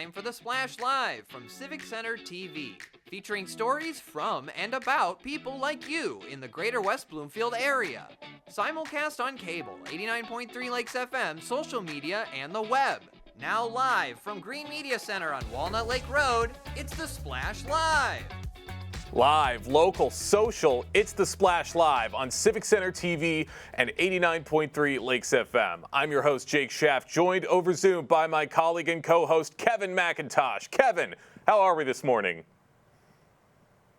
time for the Splash Live from Civic Center TV, featuring stories from and about people like you in the greater West Bloomfield area. Simulcast on cable, 89.3 Lakes FM, social media, and the web. Now live from Green Media Center on Walnut Lake Road, it's the Splash Live. Live, local, social, it's the Splash Live on Civic Center TV and 89.3 Lakes FM. I'm your host, Jake Schaff, joined over Zoom by my colleague and co-host, Kevin McIntosh. Kevin, how are we this morning?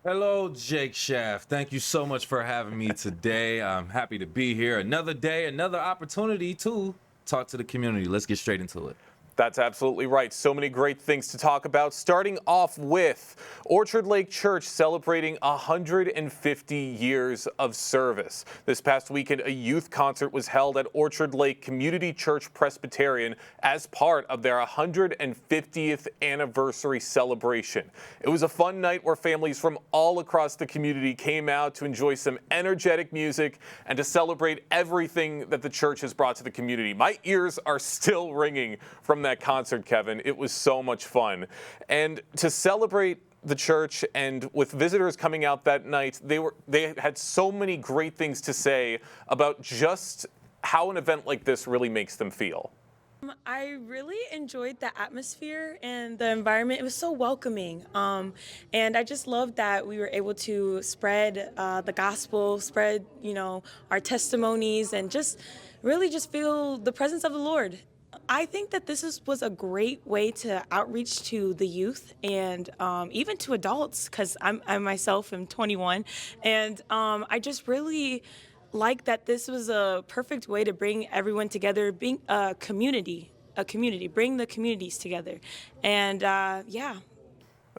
Hello, Jake Schaff. Thank you so much for having me today. I'm happy to be here. Another day, another opportunity to talk to the community. Let's get straight into it. That's absolutely right. So many great things to talk about, starting off with Orchard Lake Church celebrating 150 years of service. This past weekend, a youth concert was held at Orchard Lake Community Church Presbyterian as part of their 150th anniversary celebration. It was a fun night where families from all across the community came out to enjoy some energetic music and to celebrate everything that the church has brought to the community. My ears are still ringing from that concert, Kevin. It was so much fun. And to celebrate the church and with visitors coming out that night, they had so many great things to say about just how an event like this really makes them feel. I really enjoyed the atmosphere and the environment. It was so welcoming. And I just loved that we were able to spread the gospel, spread, our testimonies, and just really just feel the presence of the Lord. I think that this was a great way to outreach to the youth and even to adults, because I myself am 21, and I just really like that this was a perfect way to bring everyone together, being a community, bring the communities together, and yeah.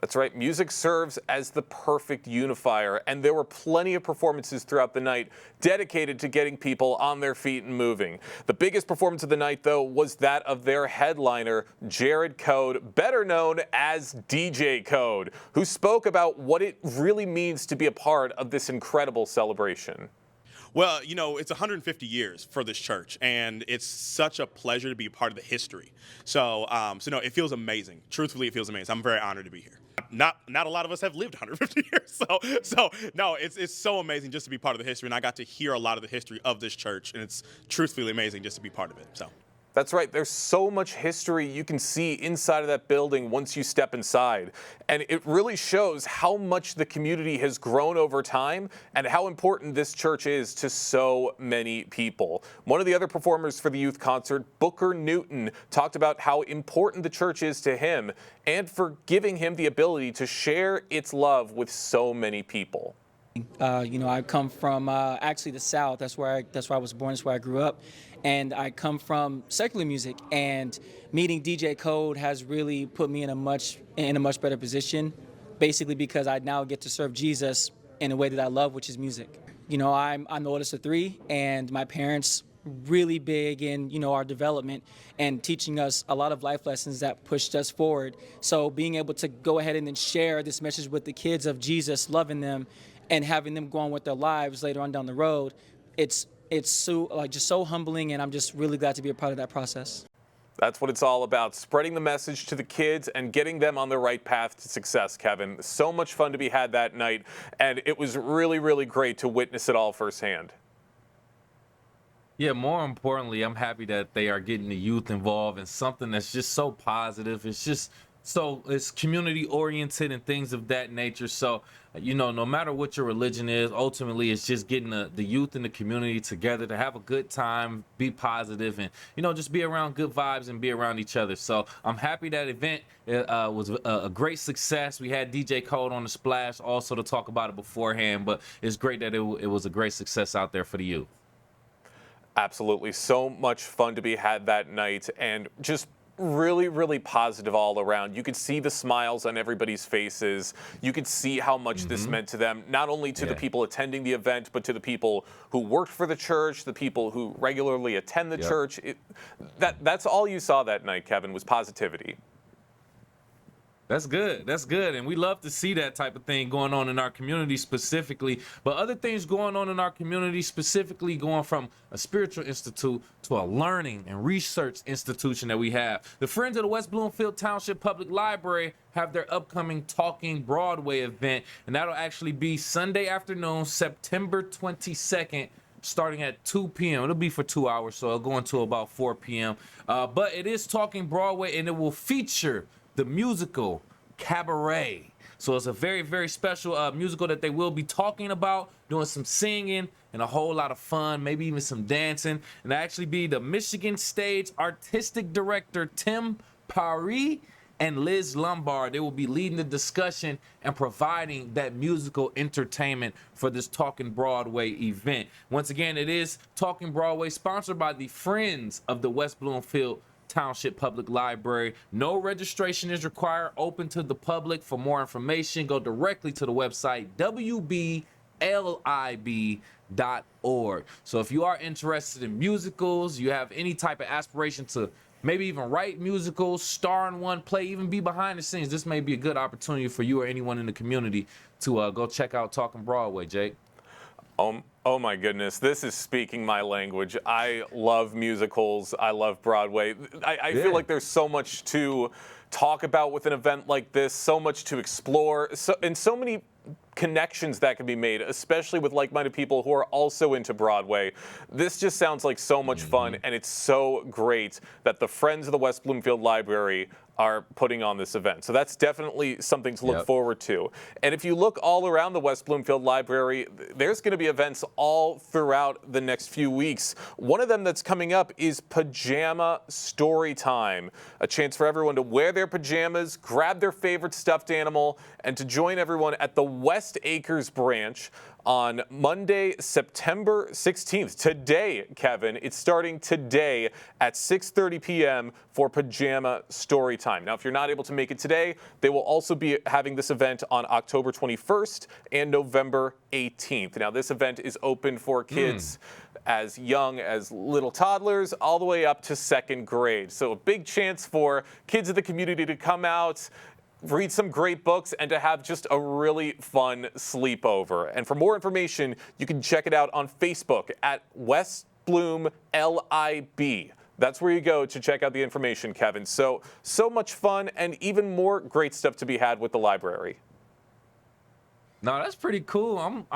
That's right. Music serves as the perfect unifier, and there were plenty of performances throughout the night dedicated to getting people on their feet and moving. The biggest performance of the night, though, was that of their headliner, Jared Code, better known as DJ Code, who spoke about what it really means to be a part of this incredible celebration. Well, it's 150 years for this church, and it's such a pleasure to be a part of the history. So no, it feels amazing. Truthfully, it feels amazing. I'm very honored to be here. Not a lot of us have lived 150 years, so no, it's so amazing just to be part of the history, and I got to hear a lot of the history of this church, and it's truthfully amazing just to be part of it. So. That's right. There's so much history you can see inside of that building once you step inside. And it really shows how much the community has grown over time and how important this church is to so many people. One of the other performers for the youth concert, Booker Newton, talked about how important the church is to him and for giving him the ability to share its love with so many people. I come from actually the South. That's where I was born. That's where I grew up. And I come from secular music, and meeting DJ Code has really put me in a much better position, basically because I now get to serve Jesus in a way that I love, which is music. I'm the oldest of three, and my parents really big in our development and teaching us a lot of life lessons that pushed us forward. So being able to go ahead and then share this message with the kids of Jesus, loving them, and having them go on with their lives later on down the road, it's so just so humbling, and I'm just really glad to be a part of that process. That's what it's all about, spreading the message to the kids and getting them on the right path to success, Kevin. So much fun to be had that night, and it was really, really great to witness it all firsthand. Yeah, more importantly, I'm happy that they are getting the youth involved in something that's just so positive. It's community oriented and things of that nature. So, no matter what your religion is, ultimately it's just getting the youth and the community together to have a good time, be positive, and, just be around good vibes and be around each other. So I'm happy that event was a great success. We had DJ Code on the Splash also to talk about it beforehand, but it's great that it was a great success out there for the youth. Absolutely. So much fun to be had that night, and just really, really positive all around. You could see the smiles on everybody's faces. You could see how much this meant to them, not only to the people attending the event, but to the people who worked for the church, the people who regularly attend the church. That's all you saw that night, Kevin, was positivity. That's good. That's good. And we love to see that type of thing going on in our community specifically. But other things going on in our community specifically, going from a spiritual institute to a learning and research institution that we have. The Friends of the West Bloomfield Township Public Library have their upcoming Talking Broadway event. And that'll actually be Sunday afternoon, September 22nd. Starting at 2 p.m. It'll be for 2 hours, so it'll go until about 4 p.m. But it is Talking Broadway, and it will feature the musical Cabaret. So it's a very, very special musical that they will be talking about, doing some singing and a whole lot of fun, maybe even some dancing. And actually be the Michigan Stage Artistic Director, Tim Paris, and Liz Lombard. They will be leading the discussion and providing that musical entertainment for this Talking Broadway event. Once again, it is Talking Broadway, sponsored by the Friends of the West Bloomfield Township Public Library. No registration is required, open to the public. For more information, go directly to the website wblib.org. So if you are interested in musicals, you have any type of aspiration to maybe even write musicals, star in one, play, even be behind the scenes, this may be a good opportunity for you or anyone in the community to go check out Talking Broadway, Jake. Oh my goodness, this is speaking my language. I love musicals. I love Broadway. I feel like there's so much to talk about with an event like this, so much to explore, and so many connections that can be made, especially with like-minded people who are also into Broadway. This just sounds like so much fun, and it's so great that the Friends of the West Bloomfield Library are putting on this event. So that's definitely something to look forward to. And if you look all around the West Bloomfield Library, there's going to be events all throughout the next few weeks. One of them that's coming up is Pajama Story Time, a chance for everyone to wear their pajamas, grab their favorite stuffed animal, and to join everyone at the West Acres branch on Monday, September 16th. Today, Kevin, it's starting today at 6:30 p.m. for Pajama Story Time. Now, if you're not able to make it today, they will also be having this event on October 21st and November 18th. Now, this event is open for kids as young as little toddlers all the way up to second grade. So a big chance for kids of the community to come out, read some great books, and to have just a really fun sleepover. And for more information, you can check it out on Facebook at West Bloom LIB. That's where you go to check out the information, Kevin. So much fun and even more great stuff to be had with the library. No, that's pretty cool.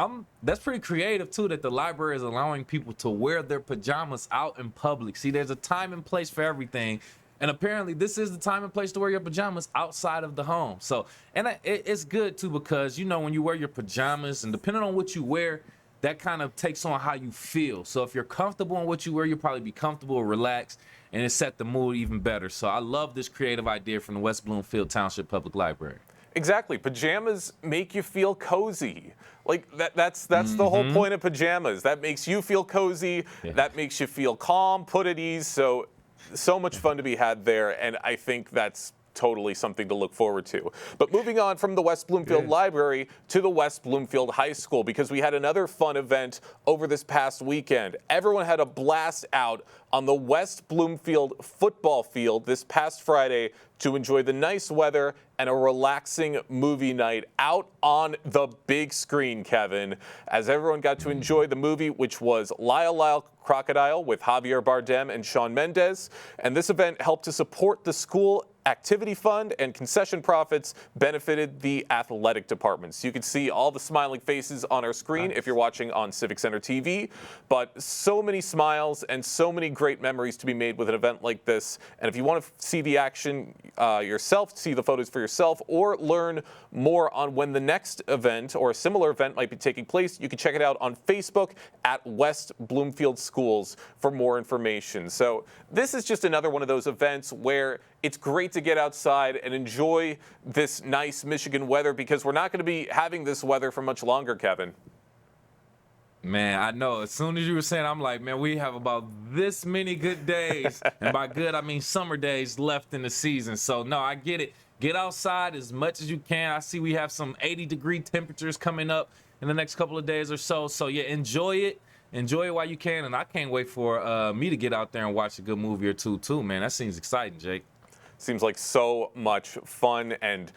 That's pretty creative too, that the library is allowing people to wear their pajamas out in public. See, there's a time and place for everything. And apparently this is the time and place to wear your pajamas outside of the home. So, and it's good too, because, you know, when you wear your pajamas, and depending on what you wear, that kind of takes on how you feel. So if you're comfortable in what you wear, you'll probably be comfortable or relaxed, and it set the mood even better. So I love this creative idea from the West Bloomfield Township Public Library. Exactly. Pajamas make you feel cozy. Like that's the whole point of pajamas. That makes you feel cozy. Yeah. That makes you feel calm, put at ease. So much fun to be had there, and I think that's totally something to look forward to. But moving on from the West Bloomfield Library to the West Bloomfield High School, because we had another fun event over this past weekend. Everyone had a blast out on the West Bloomfield football field this past Friday to enjoy the nice weather and a relaxing movie night out on the big screen, Kevin, as everyone got to enjoy the movie, which was Lyle Crocodile with Javier Bardem and Shawn Mendes. And this event helped to support the school activity fund, and concession profits benefited the athletic departments. You can see all the smiling faces on our screen if you're watching on Civic Center TV, but so many smiles and so many great memories to be made with an event like this. And if you want to see the action yourself, see the photos for yourself, or learn more on when the next event or a similar event might be taking place, you can check it out on Facebook at West Bloomfield Schools for more information. So this is just another one of those events where it's great to get outside and enjoy this nice Michigan weather, because we're not going to be having this weather for much longer, Kevin. Man, I know. As soon as you were saying, I'm like, man, we have about this many good days. And by good, I mean summer days left in the season. So, no, I get it. Get outside as much as you can. I see we have some 80-degree temperatures coming up in the next couple of days or so. So, yeah, enjoy it. Enjoy it while you can. And I can't wait for me to get out there and watch a good movie or two, too, man. That seems exciting, Jake. Seems like so much fun and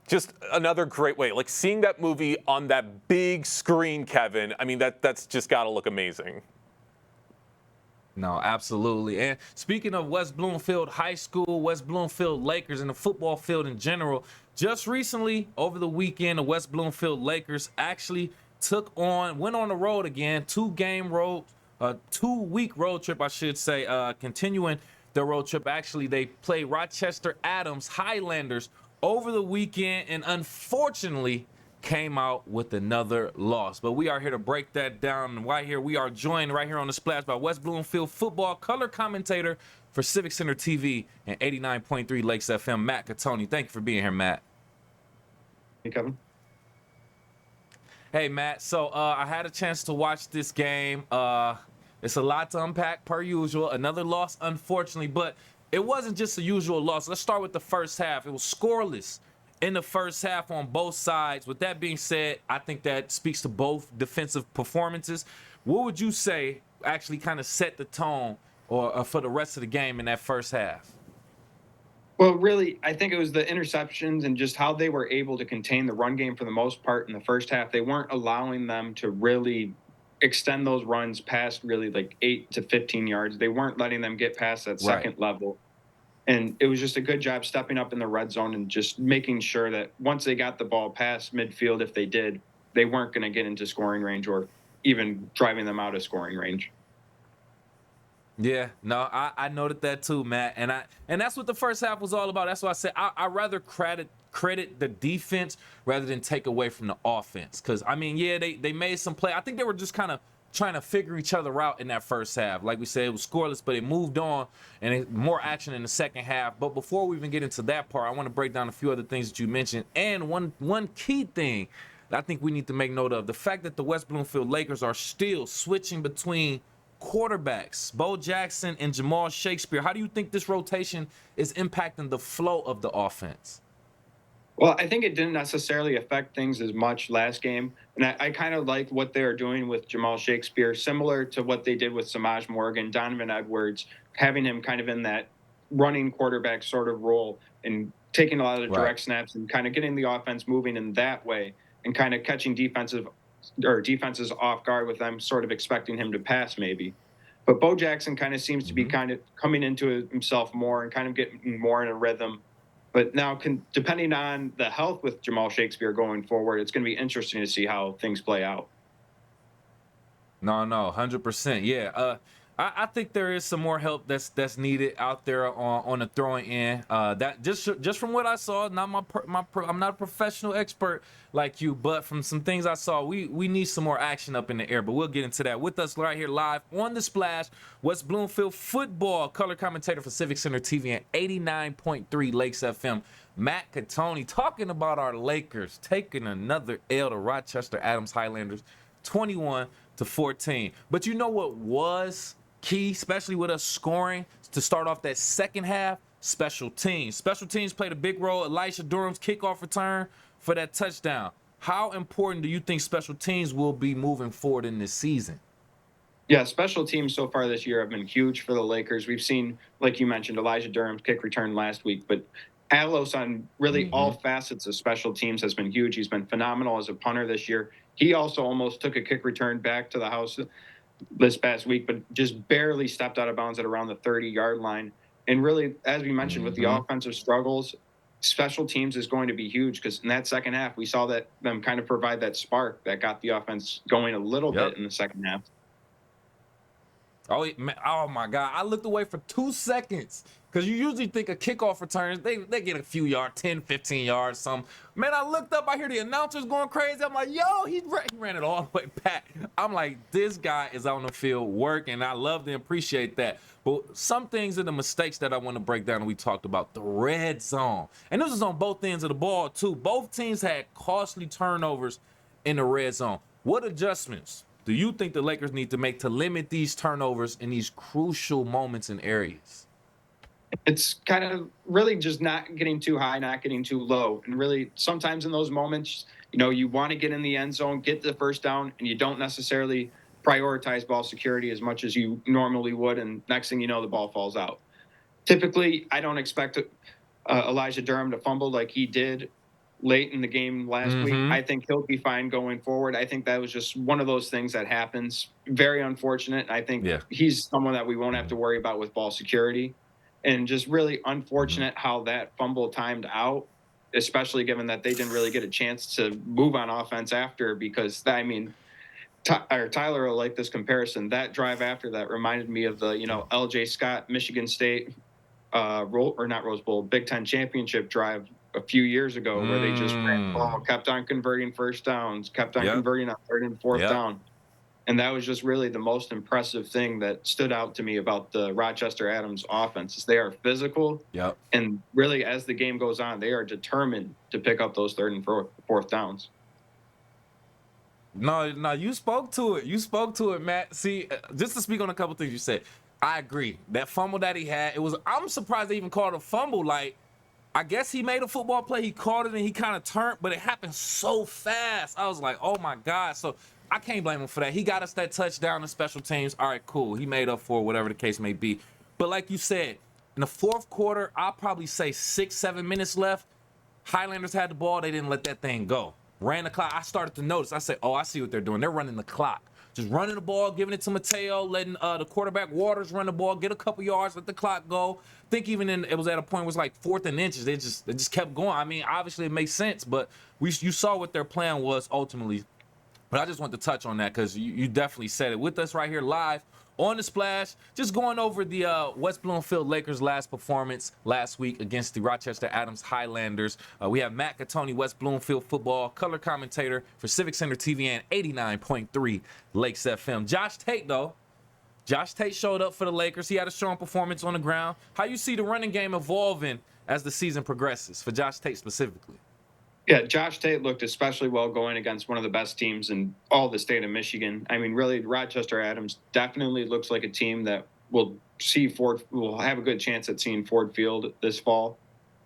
just another great way. Like seeing that movie on that big screen, Kevin, I mean, that's just got to look amazing. No, absolutely. And speaking of West Bloomfield High School, West Bloomfield Lakers, and the football field in general, just recently over the weekend, the West Bloomfield Lakers actually went on the road again, 2-week road trip, I should say, continuing the road trip. Actually, they played Rochester Adams Highlanders over the weekend, and unfortunately came out with another loss. But we are here to break that down. Right here, we are joined right here on the Splash by West Bloomfield football color commentator for Civic Center TV and 89.3 Lakes FM, Matt Catoni. Thank you for being here, Matt. Hey, Kevin. Hey, Matt. So I had a chance to watch this game. It's a lot to unpack per usual. Another loss, unfortunately, but it wasn't just a usual loss. Let's start with the first half. It was scoreless in the first half on both sides. With that being said, I think that speaks to both defensive performances. What would you say actually kind of set the tone or for the rest of the game in that first half? Well, really, I think it was the interceptions and just how they were able to contain the run game for the most part in the first half. They weren't allowing them to really extend those runs past really like 8 to 15 yards. They weren't letting them get past that second level. And it was just a good job stepping up in the red zone and just making sure that once they got the ball past midfield, if they did, they weren't going to get into scoring range or even driving them out of scoring range. Yeah, no, I noted that too, Matt, and that's what the first half was all about. That's why I said I rather credit the defense rather than take away from the offense. Because I mean, yeah, they made some play. I think they were just kind of trying to figure each other out in that first half. Like we said, it was scoreless, but it moved on and more action in the second half. But before we even get into that part, I want to break down a few other things that you mentioned, and one key thing that I think we need to make note of: the fact that the West Bloomfield Lakers are still switching between quarterbacks, Bo Jackson and Jamal Shakespeare. How do you think this rotation is impacting the flow of the offense? Well, I think it didn't necessarily affect things as much last game. And I kind of like what they're doing with Jamal Shakespeare, similar to what they did with Samaj Morgan, Donovan Edwards, having him kind of in that running quarterback sort of role and taking a lot of direct snaps and kind of getting the offense moving in that way and kind of catching defenses off guard with them sort of expecting him to pass maybe. But Bo Jackson kind of seems to be kind of coming into himself more and kind of getting more in a rhythm. But now, depending on the health with Jamal Shakespeare going forward, it's going to be interesting to see how things play out. No, 100%. Yeah, I think there is some more help that's needed out there on the throwing end. That just from what I saw, I'm not a professional expert like you, but from some things I saw, we need some more action up in the air. But we'll get into that. With us right here live on the Splash, West Bloomfield football color commentator for Civic Center TV and 89.3 Lakes FM, Matt Catoni, talking about our Lakers taking another L to Rochester Adams Highlanders, 21-14. But you know what was key, especially with us scoring to start off that second half? Special teams. Special teams played a big role. Elisha Durham's kickoff return for that touchdown. How important do you think special teams will be moving forward in this season? Yeah, special teams so far this year have been huge for the Lakers. We've seen, like you mentioned, Elijah Durham's kick return last week, but Alos on really all facets of special teams has been huge. He's been phenomenal as a punter this year. He also almost took a kick return back to the house this past week, but just barely stepped out of bounds at around the 30-yard line. And really, as we mentioned, with the offensive struggles, special teams is going to be huge because in that second half, we saw that them kind of provide that spark that got the offense going a little bit in the second half. Oh my God. I looked away for 2 seconds because you usually think of kickoff returns, they get a few yards, 10, 15 yards, some. Man, I looked up, I hear the announcers going crazy. I'm like, yo, he ran it all the way back. I'm like, this guy is on the field working. I love and appreciate that. But some things are the mistakes that I want to break down, and we talked about the red zone. And this is on both ends of the ball, too. Both teams had costly turnovers in the red zone. What adjustments do you think the Lakers need to make to limit these turnovers in these crucial moments and areas? It's kind of really just not getting too high, not getting too low. And really, sometimes in those moments, you want to get in the end zone, get the first down, and you don't necessarily prioritize ball security as much as you normally would. And next thing you know, the ball falls out. Typically, I don't expect Elijah Durham to fumble like he did late in the game last week. I think he'll be fine going forward. I think that was just one of those things that happens. Very unfortunate. I think he's someone that we won't have to worry about with ball security. And just really unfortunate how that fumble timed out, especially given that they didn't really get a chance to move on offense after, because, I mean, Tyler will like this comparison. That drive after that reminded me of the, L.J. Scott, Michigan State, not Rose Bowl, Big Ten championship drive a few years ago where they just ran the ball, kept on converting first downs, kept on converting on third and fourth down. And that was just really the most impressive thing that stood out to me about the Rochester Adams offense is they are physical. And really, as the game goes on, they are determined to pick up those third and fourth downs. No, you spoke to it. You spoke to it, Matt. See, just to speak on a couple things you said, I agree. That fumble that he had, I'm surprised they even called a fumble. Like, I guess he made a football play, he caught it, and he kind of turned, but it happened so fast. I was like, oh my God. So I can't blame him for that. He got us that touchdown in special teams. All right, cool. He made up for it, whatever the case may be. But like you said, in the fourth quarter, I'll probably say 6-7 minutes left. Highlanders had the ball. They didn't let that thing go. Ran the clock. I started to notice. I said, oh, I see what they're doing. They're running the clock. Just running the ball, giving it to Mateo, letting the quarterback Waters run the ball, get a couple yards, let the clock go. I think even it was at a point where it was like 4th and inches. They just kept going. I mean, obviously it makes sense, but you saw what their plan was ultimately. But I just want to touch on that because you definitely said it. With us right here live on The Splash, just going over the West Bloomfield Lakers' last performance last week against the Rochester Adams Highlanders. We have Matt Catoni, West Bloomfield football color commentator for Civic Center TV and 89.3 Lakes FM. Josh Tate showed up for the Lakers. He had a strong performance on the ground. How you see the running game evolving as the season progresses for Josh Tate specifically? Yeah, Josh Tate looked especially well going against one of the best teams in all the state of Michigan. I mean, really, Rochester Adams definitely looks like a team that will have a good chance at seeing Ford Field this fall.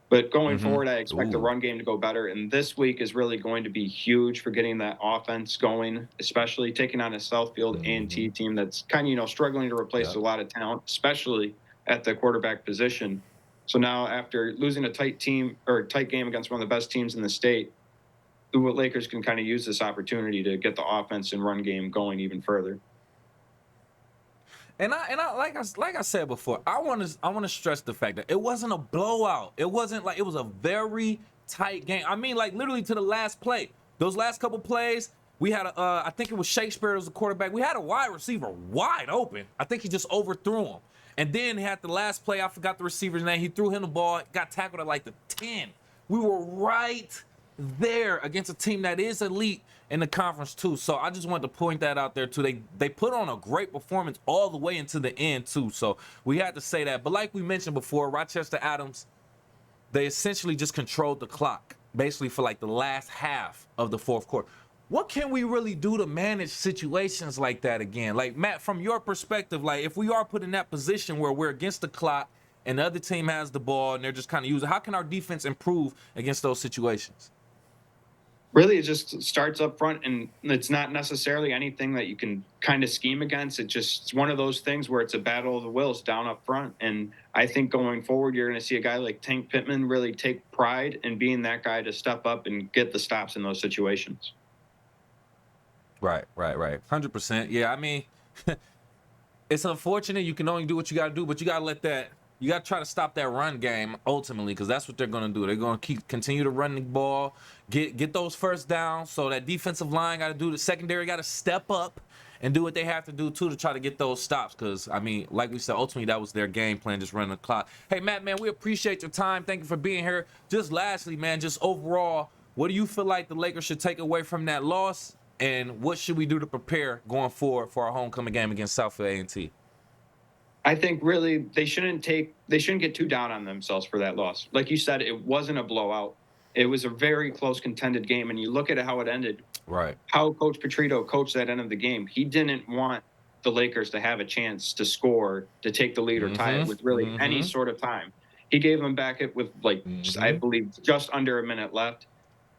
But going forward, I expect the run game to go better. And this week is really going to be huge for getting that offense going, especially taking on a Southfield A&T team that's kind of, struggling to replace a lot of talent, especially at the quarterback position. So now, after losing a tight game against one of the best teams in the state, the Lakers can kind of use this opportunity to get the offense and run game going even further. And I like I said before, I want to stress the fact that it wasn't a blowout. It wasn't like it was a very tight game. I mean, like literally to the last play. Those last couple plays, we had I think it was Shakespeare as the quarterback. We had a wide receiver wide open. I think he just overthrew him. And then he had the last play, I forgot the receiver's name. He threw him the ball, got tackled at like the 10. We were right there against a team that is elite in the conference too. So I just wanted to point that out there too. They put on a great performance all the way into the end too. So we had to say that. But like we mentioned before, Rochester Adams, they essentially just controlled the clock basically for like the last half of the fourth quarter. What can we really do to manage situations like that again? Like, Matt, from your perspective, like if we are put in that position where we're against the clock and the other team has the ball and they're just kind of using it, how can our defense improve against those situations? Really, it just starts up front, and it's not necessarily anything that you can kind of scheme against. It's one of those things where it's a battle of the wills down up front. And I think going forward, you're going to see a guy like Tank Pittman really take pride in being that guy to step up and get the stops in those situations. Right. 100%. Yeah, I mean, it's unfortunate. You can only do what you got to do, but you got to you got to try to stop that run game ultimately, because that's what they're going to do. They're going to continue to run the ball, get those first downs. So that defensive line got to do, the secondary got to step up and do what they have to do too to try to get those stops. Because, I mean, like we said, ultimately that was their game plan, just running the clock. Hey, Matt, man, we appreciate your time. Thank you for being here. Just lastly, man, just overall, what do you feel like the Lakers should take away from that loss? And what should we do to prepare going forward for our homecoming game against Southfield A&T? I think really they shouldn't get too down on themselves for that loss. Like you said, it wasn't a blowout. It was a very close contended game. And you look at how it ended. Right. How Coach Petrito coached that end of the game. He didn't want the Lakers to have a chance to score, to take the lead or tie it with really any sort of time. He gave them back it with I believe just under a minute left.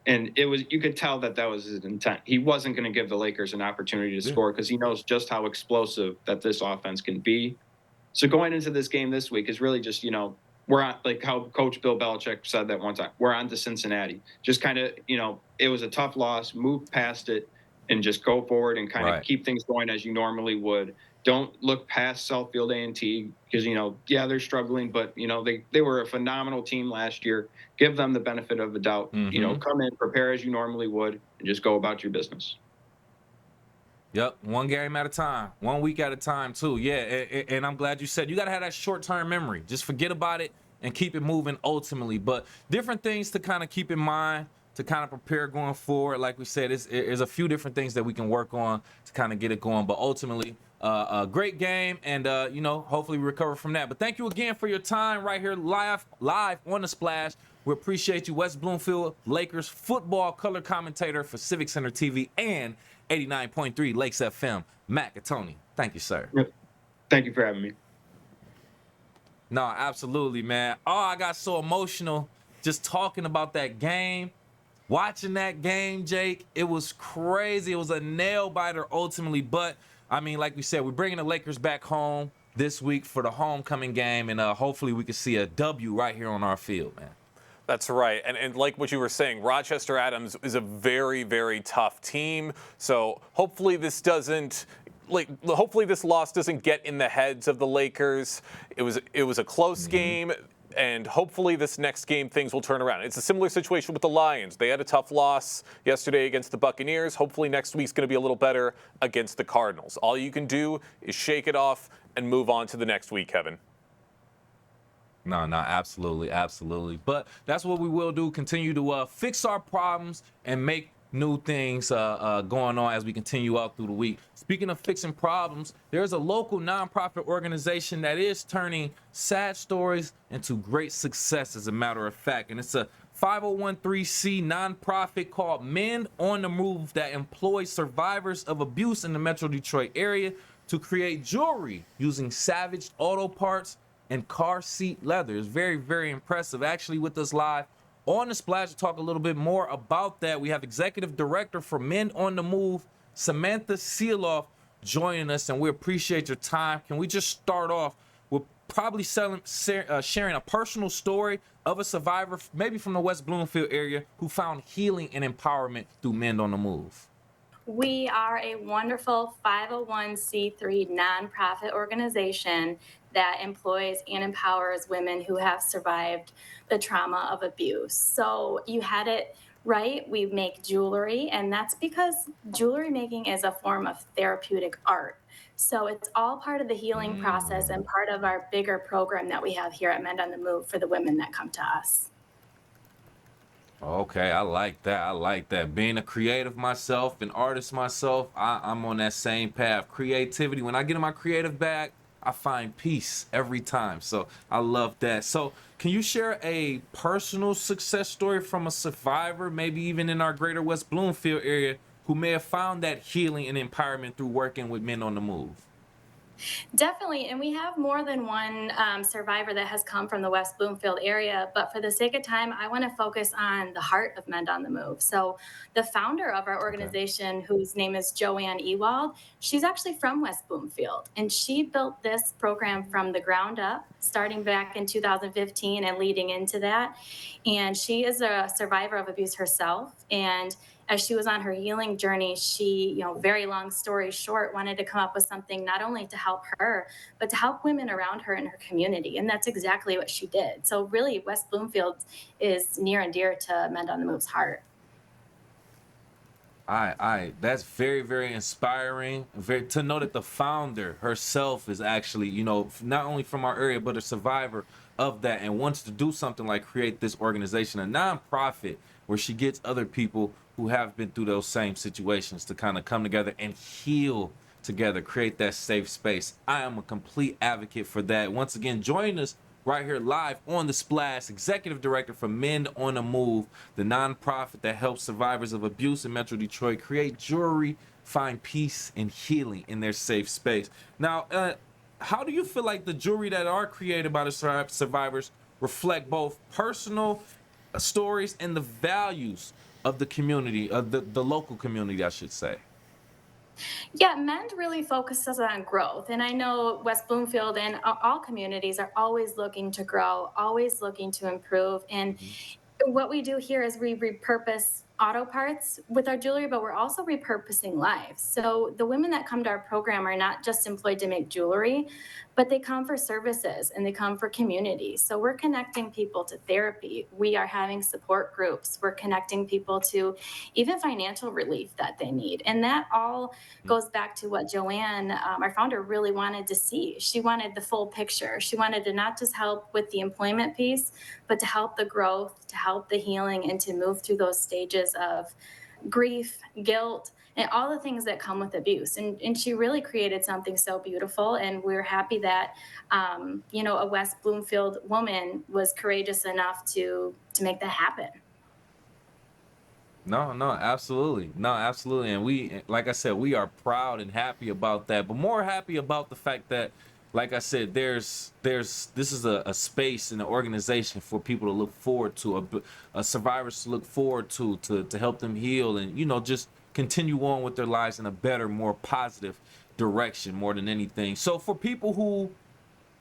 And you could tell that was his intent. He wasn't going to give the Lakers an opportunity to score because he knows just how explosive that this offense can be. So going into this game this week is really just, we're on, like how Coach Bill Belichick said that one time, we're on to Cincinnati. Just kind of, it was a tough loss, move past it, and just go forward and kind of Right. keep things going as you normally would. Don't look past Southfield A&T because, yeah, they're struggling, but, they were a phenomenal team last year. Give them the benefit of the doubt. Come in, prepare as you normally would, and just go about your business. Yep, one game at a time, 1 week at a time too. Yeah, and I'm glad you said you got to have that short-term memory. Just forget about it and keep it moving ultimately. But different things to kind of keep in mind to kind of prepare going forward. Like we said, there's a few different things that we can work on to kind of get it going. But ultimately, a great game, and hopefully we recover from that. But thank you again for your time right here live on the Splash. We appreciate you, West Bloomfield Lakers football color commentator for Civic Center TV and 89.3 Lakes FM, Matt Gattoni. Thank you, sir. Thank you for having me. No, absolutely, man. Oh, I got so emotional just talking about that game. Watching that game, Jake, it was crazy. It was a nail biter ultimately. But, I mean, like we said, we're bringing the Lakers back home this week for the homecoming game. And hopefully we can see a W right here on our field, man. That's right. And like what you were saying, Rochester Adams is a very, very tough team. So hopefully this loss doesn't get in the heads of the Lakers. It was a close game. And hopefully this next game, things will turn around. It's a similar situation with the Lions. They had a tough loss yesterday against the Buccaneers. Hopefully next week's going to be a little better against the Cardinals. All you can do is shake it off and move on to the next week, Kevin. No, absolutely. But that's what we will do. Continue to fix our problems and make new things going on as we continue out through the week. Speaking of fixing problems, there's a local nonprofit organization that is turning sad stories into great success, as a matter of fact. And it's a 501(c) nonprofit called Men on the Move that employs survivors of abuse in the Metro Detroit area to create jewelry using salvaged auto parts and car seat leather. It's very, very impressive. Actually, with us live on the Splash to talk a little bit more about that, we have Executive Director for Men on the Move, Samantha Seeloff, joining us, and we appreciate your time. Can we just start off with probably sharing a personal story of a survivor, maybe from the West Bloomfield area, who found healing and empowerment through Men on the Move? We are a wonderful 501(c)(3) nonprofit organization that employs and empowers women who have survived the trauma of abuse. So you had it right. We make jewelry, and that's because jewelry making is a form of therapeutic art. So it's all part of the healing process and part of our bigger program that we have here at Men on the Move for the women that come to us. Okay, I like that. Being a creative myself, an artist myself, I'm on that same path. Creativity. When I get in my creative bag, I find peace every time. So I love that. So can you share a personal success story from a survivor, maybe even in our greater West Bloomfield area, who may have found that healing and empowerment through working with Men on the Move? Definitely, and we have more than one survivor that has come from the West Bloomfield area, but for the sake of time, I want to focus on the heart of Men on the Move. So the founder of our organization, whose name is Joanne Ewald, she's actually from West Bloomfield, and she built this program from the ground up, starting back in 2015 and leading into that. And she is a survivor of abuse herself, and as she was on her healing journey, she, very long story short, wanted to come up with something not only to help her, but to help women around her in her community. And that's exactly what she did. So really, West Bloomfield is near and dear to Men on the Move's heart. That's very, very inspiring. To know that the founder herself is actually, not only from our area, but a survivor of that and wants to do something like create this organization, a nonprofit where she gets other people who have been through those same situations to kind of come together and heal together, create that safe space. I am a complete advocate for that. Once again, join us right here live on the Splash, Executive Director for Men on the Move, the nonprofit that helps survivors of abuse in Metro Detroit create jewelry, find peace and healing in their safe space. Now, how do you feel like the jewelry that are created by the survivors reflect both personal stories and the values of the community, of the local community, I should say? Yeah, Mend really focuses on growth. And I know West Bloomfield and all communities are always looking to grow, always looking to improve. And Mhm. what we do here is we repurpose auto parts with our jewelry, but we're also repurposing lives. So the women that come to our program are not just employed to make jewelry, but they come for services and they come for community. So we're connecting people to therapy. We are having support groups. We're connecting people to even financial relief that they need. And that all goes back to what Joanne, our founder, really wanted to see. She wanted the full picture. She wanted to not just help with the employment piece, but to help the growth, to help the healing, and to move through those stages of grief, guilt, and all the things that come with abuse. And she really created something so beautiful. And we're happy that, a West Bloomfield woman was courageous enough to make that happen. No, no, absolutely. No, absolutely. And we, like I said, we are proud and happy about that, but more happy about the fact that, like I said, this is a space and an organization for people to look forward to, a survivors to look forward to help them heal and, just continue on with their lives in a better, more positive direction more than anything. So for people who,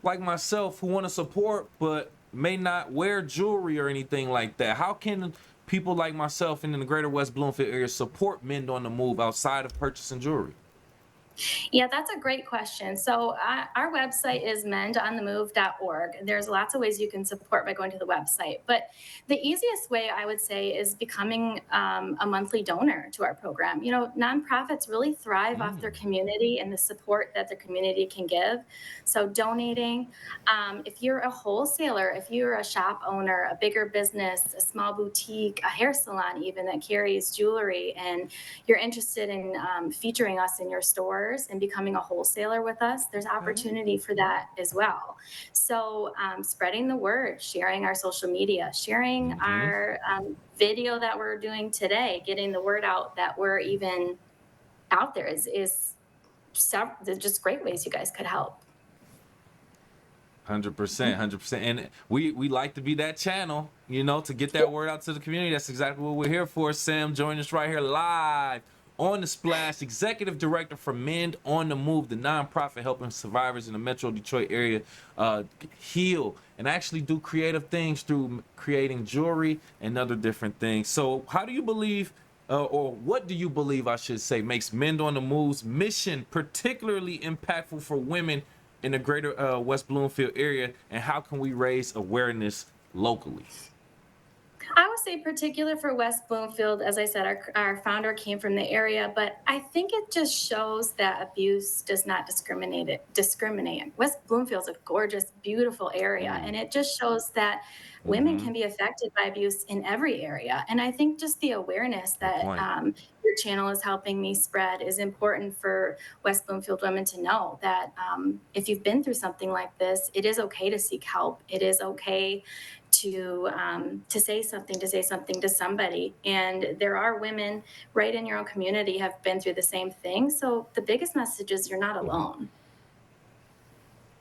like myself, who want to support but may not wear jewelry or anything like that, how can people like myself in the greater West Bloomfield area support Mend on the Move outside of purchasing jewelry? Yeah, that's a great question. So, our website is mendonthemove.org. There's lots of ways you can support by going to the website. But the easiest way I would say is becoming a monthly donor to our program. Nonprofits really thrive off their Mm, community and the support that their community can give. So, donating, if you're a wholesaler, if you're a shop owner, a bigger business, a small boutique, a hair salon, even that carries jewelry, and you're interested in featuring us in your stores and becoming a wholesaler with us, there's okay. opportunity for that as well. So, spreading the word, sharing our social media, sharing Mm-hmm. our video that we're doing today, getting the word out that we're even out there is several, there's just great ways you guys could help. 100%, 100%. And we like to be that channel, to get that word out to the community. That's exactly what we're here for. Sam, join us right here live on the Splash, Executive Director for Mend on the Move, the nonprofit helping survivors in the Metro Detroit area heal and actually do creative things through creating jewelry and other different things. So, how do you believe? Or what do you believe, I should say, makes Mend on the Move's mission particularly impactful for women in the greater West Bloomfield area, and how can we raise awareness locally? I would say particular for West Bloomfield, as I said, our founder came from the area, but I think it just shows that abuse does not discriminate. West Bloomfield's a gorgeous, beautiful area, Ooh. and it just shows that women Mm-hmm. can be affected by abuse in every area. And I think just the awareness Good that point. your channel is helping me spread is important for West Bloomfield women to know that if you've been through something like this, it is okay to seek help. It is okay to say something to somebody. And there are women right in your own community have been through the same thing. So the biggest message is you're not alone.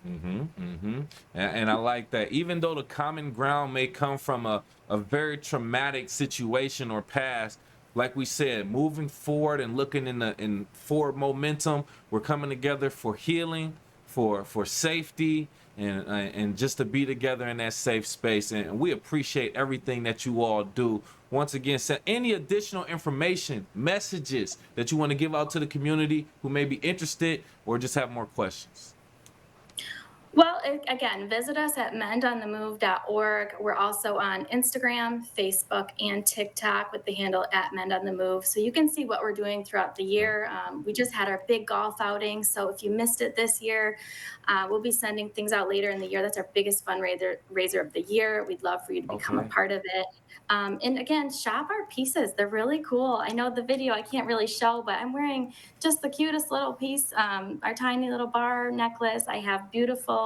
Mm-hmm. Mm-hmm. And I like that. Even though the common ground may come from a very traumatic situation or past, like we said, moving forward and looking in forward momentum, we're coming together for healing, for safety, and just to be together in that safe space. And we appreciate everything that you all do. Once again, send any additional information, messages that you want to give out to the community who may be interested or just have more questions. Well, again, visit us at mendonthemove.org. We're also on Instagram, Facebook, and TikTok with the handle at Mend on the Move. So you can see what we're doing throughout the year. We just had our big golf outing. So if you missed it this year, we'll be sending things out later in the year. That's our biggest fundraiser of the year. We'd love for you to become a Okay. part of it. And again, shop our pieces. They're really cool. I know the video I can't really show, but I'm wearing just the cutest little piece, our tiny little bar necklace. I have beautiful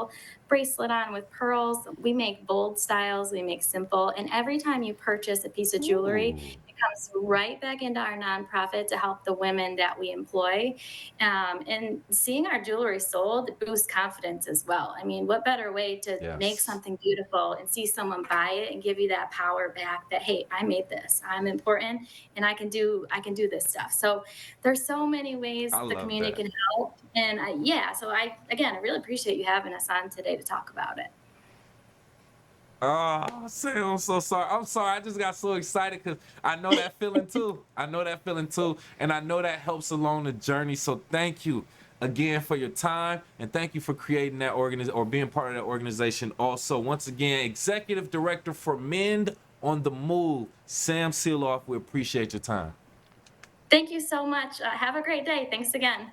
bracelet on with pearls. We make bold styles, we make simple. And every time you purchase a piece of jewelry, Ooh. it comes right back into our nonprofit to help the women that we employ. And seeing our jewelry sold boosts confidence as well. I mean, what better way to make something beautiful and see someone buy it and give you that power back that, hey, I made this, I'm important, and I can do this stuff. So there's so many ways the community can help. And so I really appreciate you having us on today to talk about it. Oh, Sam, I'm so sorry. I'm sorry. I just got so excited because I know that feeling too. I know that feeling too. And I know that helps along the journey. So thank you again for your time. And thank you for creating that or being part of that organization. Also, once again, Executive Director for Mend on the Move, Sam Seeloff. We appreciate your time. Thank you so much. Have a great day. Thanks again.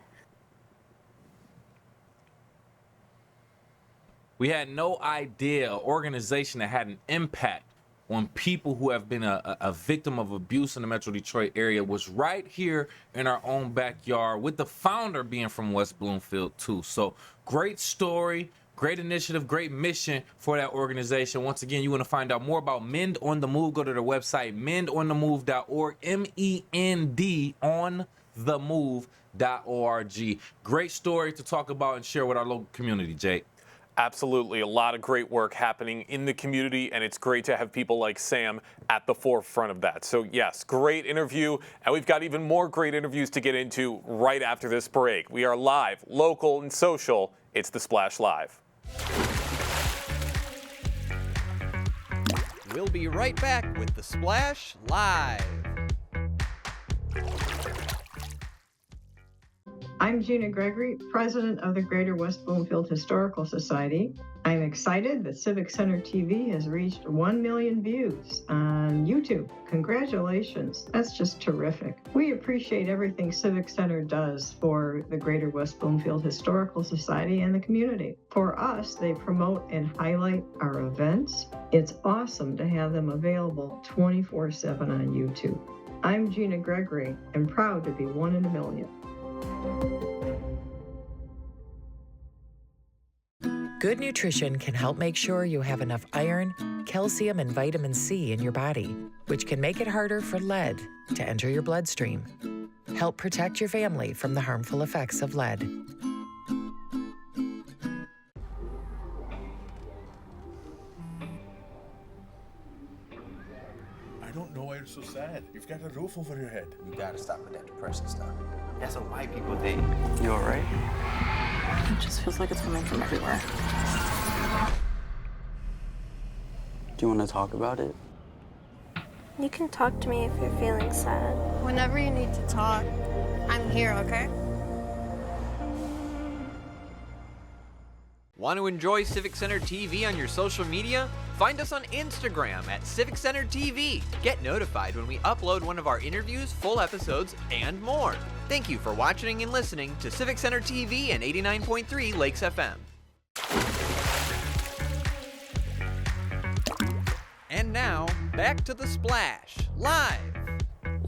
We had no idea an organization that had an impact on people who have been a victim of abuse in the Metro Detroit area was right here in our own backyard, with the founder being from West Bloomfield too. So great story, great initiative, great mission for that organization. Once again, you want to find out more about Mend on the Move, go to their website, mendonthemove.org, MEND on the move.org. Great story to talk about and share with our local community, Jake. Absolutely. A lot of great work happening in the community, and it's great to have people like Sam at the forefront of that. So yes, great interview, and we've got even more great interviews to get into right after this break. We are live, local, and social. It's The Splash Live. We'll be right back with The Splash Live. I'm Gina Gregory, president of the Greater West Bloomfield Historical Society. I'm excited that Civic Center TV has reached 1 million views on YouTube. Congratulations. That's just terrific. We appreciate everything Civic Center does for the Greater West Bloomfield Historical Society and the community. For us, they promote and highlight our events. It's awesome to have them available 24/7 on YouTube. I'm Gina Gregory and proud to be one in a million. Good nutrition can help make sure you have enough iron, calcium, and vitamin C in your body, which can make it harder for lead to enter your bloodstream. Help protect your family from the harmful effects of lead. I don't know why you're so sad. You've got a roof over your head. You gotta stop with that depression stuff. That's what white people think. You alright? It just feels like it's coming from everywhere. Do you want to talk about it? You can talk to me if you're feeling sad. Whenever you need to talk, I'm here, okay? Want to enjoy Civic Center TV on your social media? Find us on Instagram at Civic Center TV. Get notified when we upload one of our interviews, full episodes, and more. Thank you for watching and listening to Civic Center TV and 89.3 Lakes FM. And now, back to The Splash, live.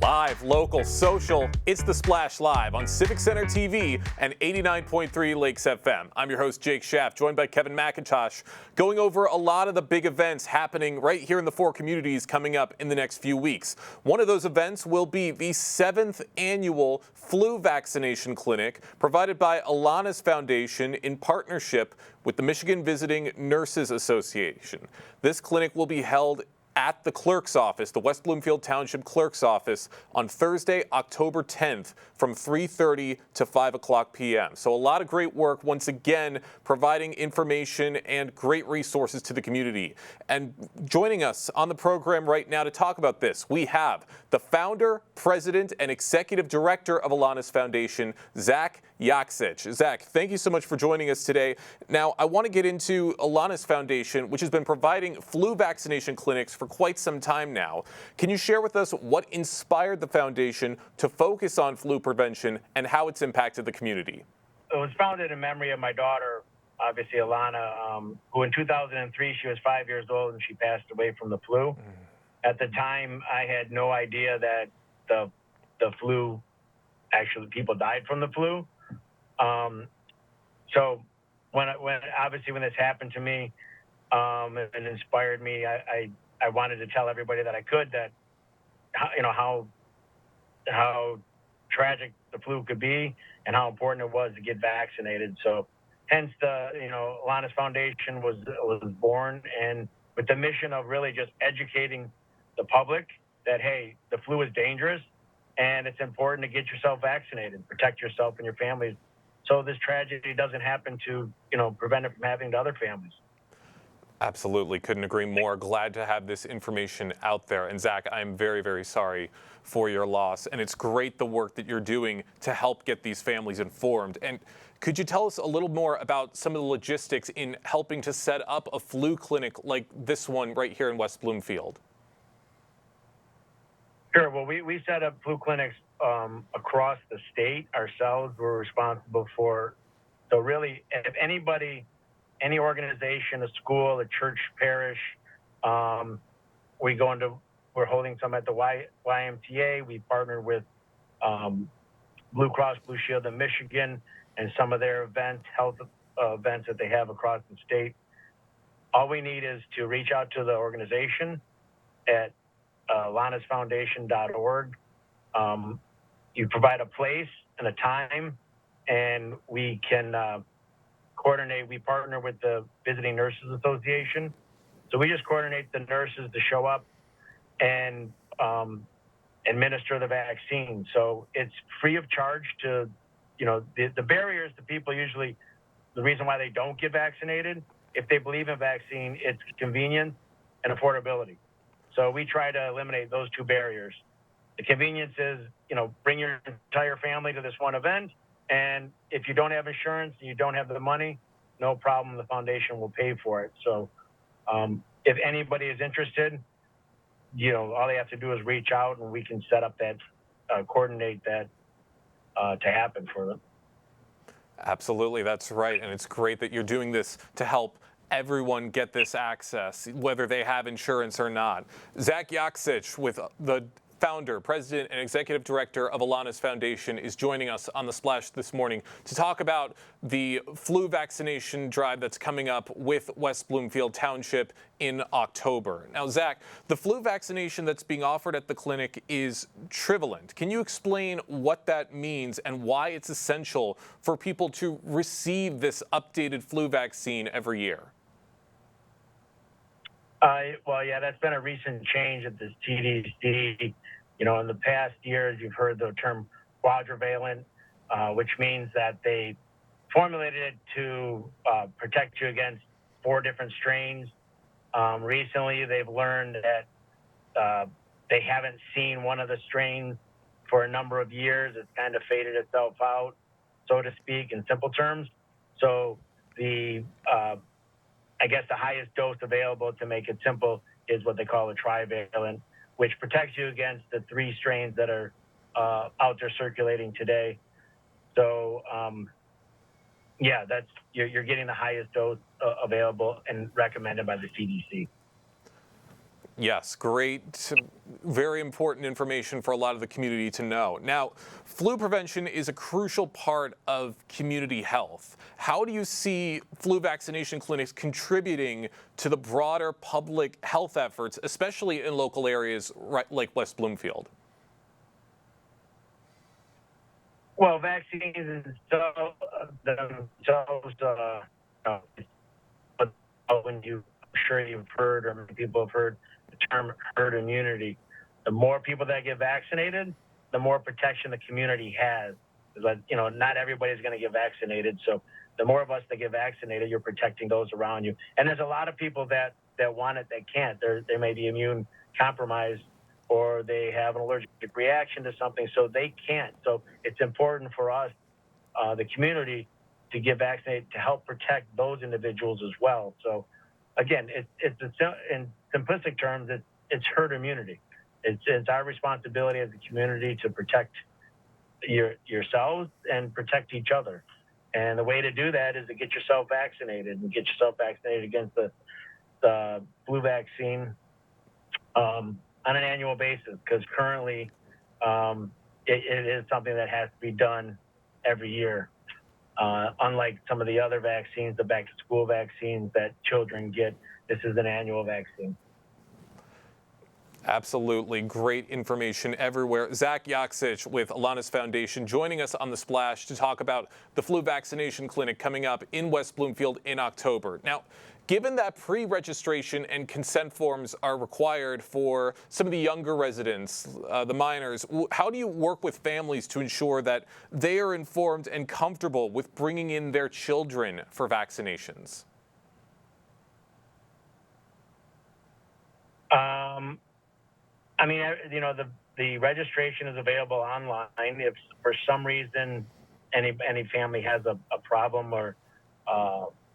Live, local, social, it's The Splash Live on Civic Center TV and 89.3 Lakes FM. I'm your host, Jake Schaff, joined by Kevin McIntosh, going over a lot of the big events happening right here in the four communities coming up in the next few weeks. One of those events will be the 7th annual flu vaccination clinic provided by Alana's Foundation in partnership with the Michigan Visiting Nurses Association. This clinic will be held at the clerk's office, the West Bloomfield Township clerk's office, on Thursday, October 10th from 3:30 to 5 o'clock p.m. So a lot of great work, once again, providing information and great resources to the community. And joining us on the program right now to talk about this, we have the founder, president, and executive director of Alana's Foundation, Zach Yaksich. Zach, thank you so much for joining us today. Now, I want to get into Alana's Foundation, which has been providing flu vaccination clinics for quite some time now. Can you share with us what inspired the foundation to focus on flu prevention and how it's impacted the community? It was founded in memory of my daughter, obviously Alana, who in 2003, she was 5 years old and she passed away from the flu. At the time, I had no idea that the flu, actually people died from the flu. So when this happened to me, it inspired me. I wanted to tell everybody that I could that how tragic the flu could be and how important it was to get vaccinated. So hence the, Alana's Foundation was born, and with the mission of really just educating the public that, hey, the flu is dangerous and it's important to get yourself vaccinated, protect yourself and your families, so this tragedy doesn't happen to, prevent it from happening to other families. Absolutely. Couldn't agree more. Glad to have this information out there. And Zach, I'm very, very sorry for your loss. And it's great the work that you're doing to help get these families informed. And could you tell us a little more about some of the logistics in helping to set up a flu clinic like this one right here in West Bloomfield? Sure. Well, we set up flu clinics across the state ourselves. We're responsible for, so really, if anybody, any organization, a school, a church, parish, we're holding some at the YMCA. We partner with Blue Cross Blue Shield of Michigan and some of their events, health events that they have across the state. All we need is to reach out to the organization at lanasfoundation.org. You provide a place and a time, and we can coordinate. We partner with the Visiting Nurses Association. So we just coordinate the nurses to show up and administer the vaccine. So it's free of charge to, the barriers to people usually, the reason why they don't get vaccinated, if they believe in vaccine, it's convenience and affordability. So we try to eliminate those two barriers. The convenience is, bring your entire family to this one event. And if you don't have insurance and you don't have the money, no problem. The foundation will pay for it. So if anybody is interested, all they have to do is reach out and we can set up that, coordinate that to happen for them. Absolutely, that's right. And it's great that you're doing this to help everyone get this access, whether they have insurance or not. Zach Yaksich, with the founder, president, and executive director of Alana's Foundation, is joining us on The Splash this morning to talk about the flu vaccination drive that's coming up with West Bloomfield Township in October. Now, Zach, the flu vaccination that's being offered at the clinic is trivalent. Can you explain what that means and why it's essential for people to receive this updated flu vaccine every year? Well, yeah, that's been a recent change at the CDC. In the past years, you've heard the term quadrivalent, which means that they formulated it to protect you against 4 different strains. Recently, they've learned that they haven't seen one of the strains for a number of years. It's kind of faded itself out, so to speak, in simple terms. So I guess the highest dose available, to make it simple, is what they call a trivalent, which protects you against the 3 strains that are out there circulating today. So, you're getting the highest dose available and recommended by the CDC. Yes, great, very important information for a lot of the community to know. Now, flu prevention is a crucial part of community health. How do you see flu vaccination clinics contributing to the broader public health efforts, especially in local areas like West Bloomfield? Well, vaccines themselves, when I'm sure you've heard, or many people have heard, the term herd immunity. The more people that get vaccinated, the more protection the community has. But, not everybody's going to get vaccinated. So the more of us that get vaccinated, you're protecting those around you. And there's a lot of people that want it that can't. They may be immune compromised, or they have an allergic reaction to something, so they can't. So it's important for us, the community, to get vaccinated to help protect those individuals as well. So again, it's in simplistic terms, it's herd immunity. It's our responsibility as a community to protect yourselves and protect each other. And the way to do that is to get yourself vaccinated and get yourself vaccinated against the flu vaccine on an annual basis, because currently it is something that has to be done every year. Unlike some of the other vaccines, the back-to-school vaccines that children get, this is an annual vaccine. Absolutely. Great information everywhere. Zach Yaksich with Alana's Foundation joining us on The Splash to talk about the flu vaccination clinic coming up in West Bloomfield in October. Now, given that pre-registration and consent forms are required for some of the younger residents, the minors, how do you work with families to ensure that they are informed and comfortable with bringing in their children for vaccinations? I mean, you know, the registration is available online. If for some reason any family has a problem or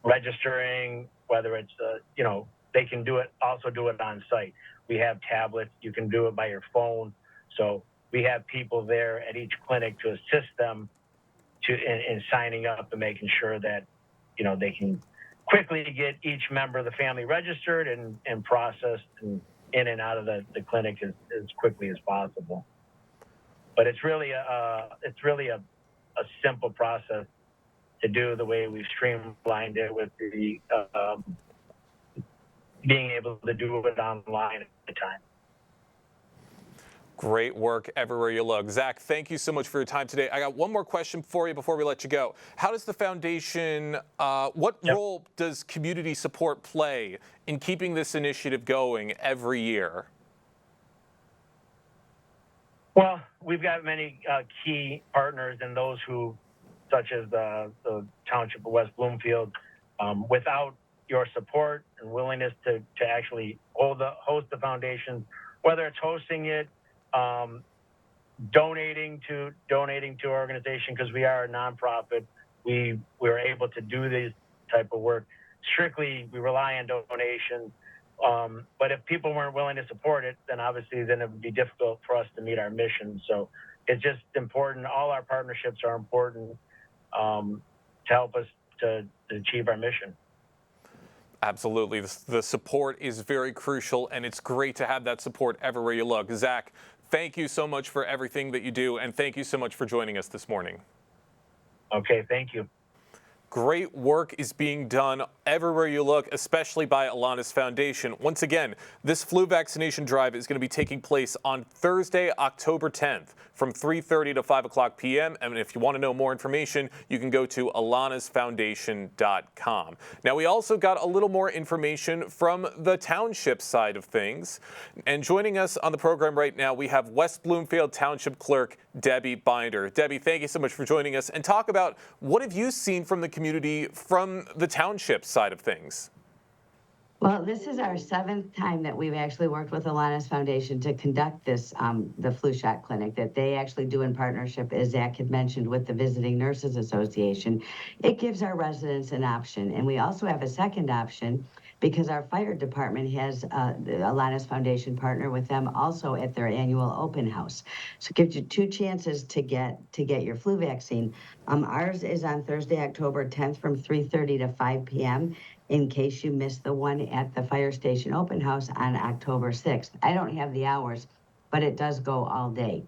registering, whether it's you know, they can do it on site. We have tablets. You can do it by your phone. So we have people there at each clinic to assist them in signing up and making sure that, you know, they can quickly get each member of the family registered and processed and in and out of the clinic as quickly as possible. But it's really a simple process to do, the way we've streamlined it with the being able to do it online at the time. Great work everywhere you look. Zach, thank you so much for your time today. I got one more question for you before we let you go. How does the foundation, what role does community support play in keeping this initiative going every year? Well, we've got many key partners and those who, such as the Township of West Bloomfield. Without your support and willingness to actually host the foundation, whether it's hosting it, donating to our organization, because we are a nonprofit, we were able to do this type of work. Strictly, we rely on donations. But if people weren't willing to support it, then obviously it would be difficult for us to meet our mission. So it's just important. All our partnerships are important to help us to achieve our mission. Absolutely. The support is very crucial, and it's great to have that support everywhere you look. Zach, thank you so much for everything that you do, and thank you so much for joining us this morning. Okay, thank you. Great work is being done everywhere you look, especially by Alana's Foundation. Once again, this flu vaccination drive is going to be taking place on Thursday, October 10th from 3:30 to 5 o'clock p.m. And if you want to know more information, you can go to alanasfoundation.com. Now, we also got a little more information from the township side of things. And joining us on the program right now, we have West Bloomfield Township Clerk Debbie Binder. Debbie, thank you so much for joining us, and talk about what have you seen from the community from the township side of things. Well, this is our 7th time that we've actually worked with Alana's Foundation to conduct this, the flu shot clinic that they actually do in partnership, as Zach had mentioned, with the Visiting Nurses Association. It gives our residents an option, and we also have a second option because our fire department has the Alana's Foundation partner with them also at their annual open house. So it gives you 2 chances to get your flu vaccine. Ours is on Thursday, October 10th from 3:30 to 5 p.m. in case you missed the one at the fire station open house on October 6th. I don't have the hours, but it does go all day.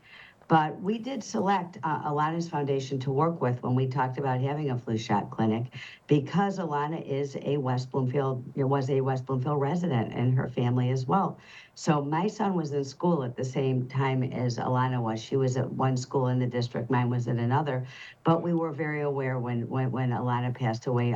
But we did select Alana's Foundation to work with when we talked about having a flu shot clinic, because Alana is a West Bloomfield resident, and her family as well. So my son was in school at the same time as Alana was. She was at one school in the district, mine was at another. But we were very aware when Alana passed away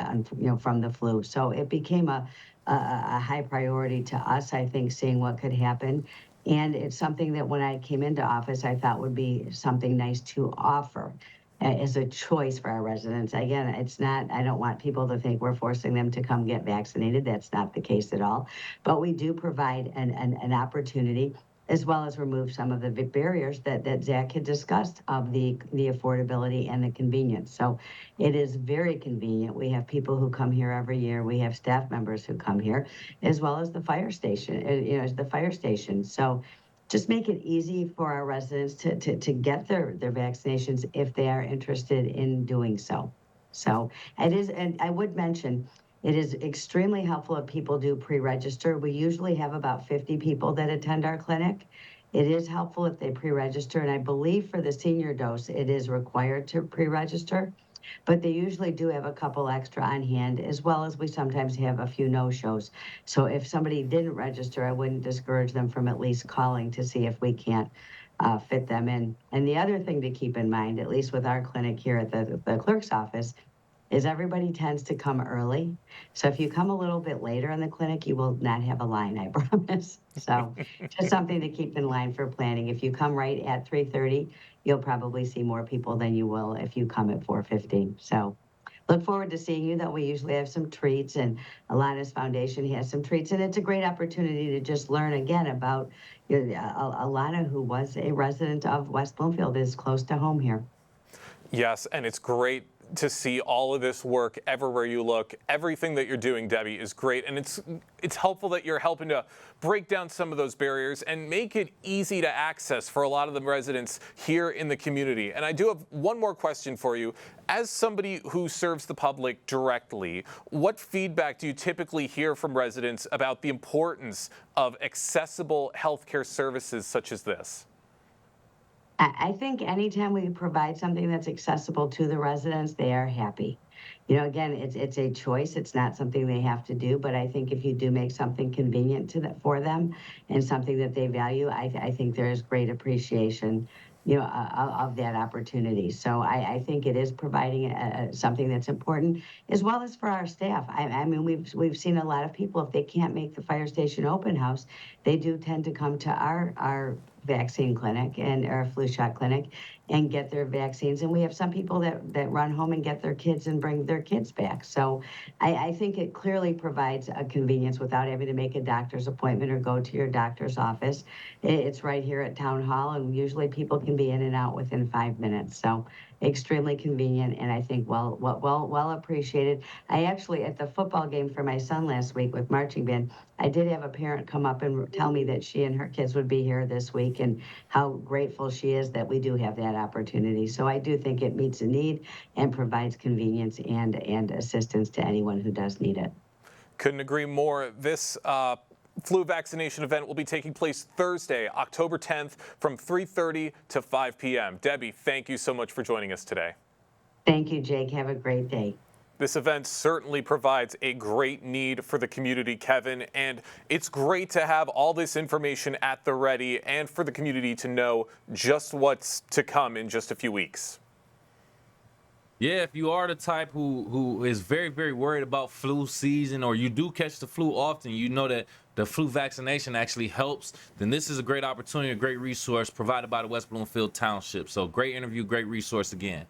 from the flu. So it became a high priority to us, I think, seeing what could happen. And it's something that when I came into office, I thought would be something nice to offer as a choice for our residents. Again, it's not, I don't want people to think we're forcing them to come get vaccinated. That's not the case at all. But we do provide an opportunity, as well as remove some of the barriers that Zach had discussed of the affordability and the convenience. So it is very convenient. We have people who come here every year. We have staff members who come here, as well as the fire station. So just make it easy for our residents to get their vaccinations if they are interested in doing so. So it is, and I would mention, it is extremely helpful if people do pre-register. We usually have about 50 people that attend our clinic. It is helpful if they pre-register, and I believe for the senior dose, it is required to pre-register. but they usually do have a couple extra on hand, as well as we sometimes have a few no-shows. So if somebody didn't register, I wouldn't discourage them from at least calling to see if we can't fit them in. And the other thing to keep in mind, at least with our clinic here at the clerk's office, is everybody tends to come early. So if you come a little bit later in the clinic, you will not have a line, I promise. So just something to keep in line for planning. If you come right at 3:30, you'll probably see more people than you will if you come at 4:15. So look forward to seeing you, though. We usually have some treats, and Alana's Foundation has some treats, and it's a great opportunity to just learn again about Alana, who was a resident of West Bloomfield, is close to home here. Yes, and it's great to see all of this work everywhere you look. Everything that you're doing, Debbie, is great, and it's helpful that you're helping to break down some of those barriers and make it easy to access for a lot of the residents here in the community. And I do have one more question for you. As somebody who serves the public directly, what feedback do you typically hear from residents about the importance of accessible healthcare services such as this? I think anytime we provide something that's accessible to the residents, they are happy. You know, again, it's a choice. It's not something they have to do. But I think if you do make something convenient for them and something that they value, I think there is great appreciation, you know, of that opportunity. So I think it is providing something that's important, as well as for our staff. I mean, we've seen a lot of people, if they can't make the fire station open house, they do tend to come to our vaccine clinic and our flu shot clinic and get their vaccines. And we have some people that run home and get their kids and bring their kids back. So I think it clearly provides a convenience without having to make a doctor's appointment or go to your doctor's office. It's right here at Town Hall, and usually people can be in and out within 5 minutes. So extremely convenient, and I think well appreciated. I actually, at the football game for my son last week with marching band, I did have a parent come up and tell me that she and her kids would be here this week and how grateful she is that we do have that opportunity. So I do think it meets a need and provides convenience and assistance to anyone who does need it. Couldn't agree more. This flu vaccination event will be taking place Thursday, October 10th from 3:30 to 5 p.m. Debbie, thank you so much for joining us today. Thank you, Jake. Have a great day. This event certainly provides a great need for the community, Kevin, and it's great to have all this information at the ready and for the community to know just what's to come in just a few weeks. Yeah, if you are the type who is very, very worried about flu season, or you do catch the flu often, you know that the flu vaccination actually helps, then this is a great opportunity, a great resource provided by the West Bloomfield Township. So great interview, great resource again.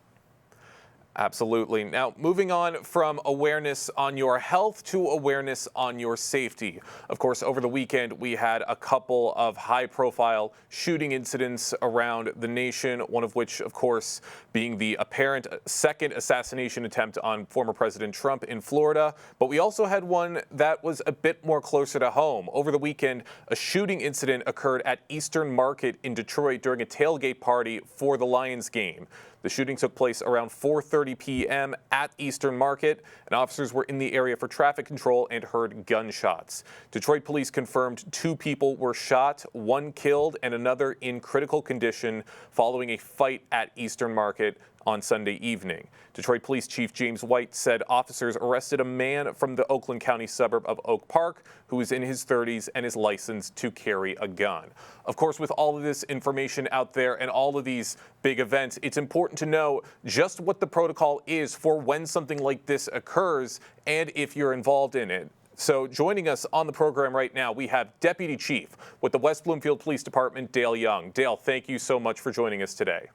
Absolutely. Now, moving on from awareness on your health to awareness on your safety. Of course, over the weekend, we had a couple of high-profile shooting incidents around the nation, one of which, of course, being the apparent second assassination attempt on former President Trump in Florida. But we also had one that was a bit more closer to home. Over the weekend, a shooting incident occurred at Eastern Market in Detroit during a tailgate party for the Lions game. The shooting took place around 4:30 p.m. at Eastern Market, and officers were in the area for traffic control and heard gunshots. Detroit police confirmed 2 people were shot, 1 killed, and another in critical condition following a fight at Eastern Market on Sunday evening. Detroit Police Chief James White said officers arrested a man from the Oakland County suburb of Oak Park who is in his 30s and is licensed to carry a gun. Of course, with all of this information out there and all of these big events, it's important to know just what the protocol is for when something like this occurs and if you're involved in it. So joining us on the program right now, we have Deputy Chief with the West Bloomfield Police Department, Dale Young. Dale, thank you so much for joining us today.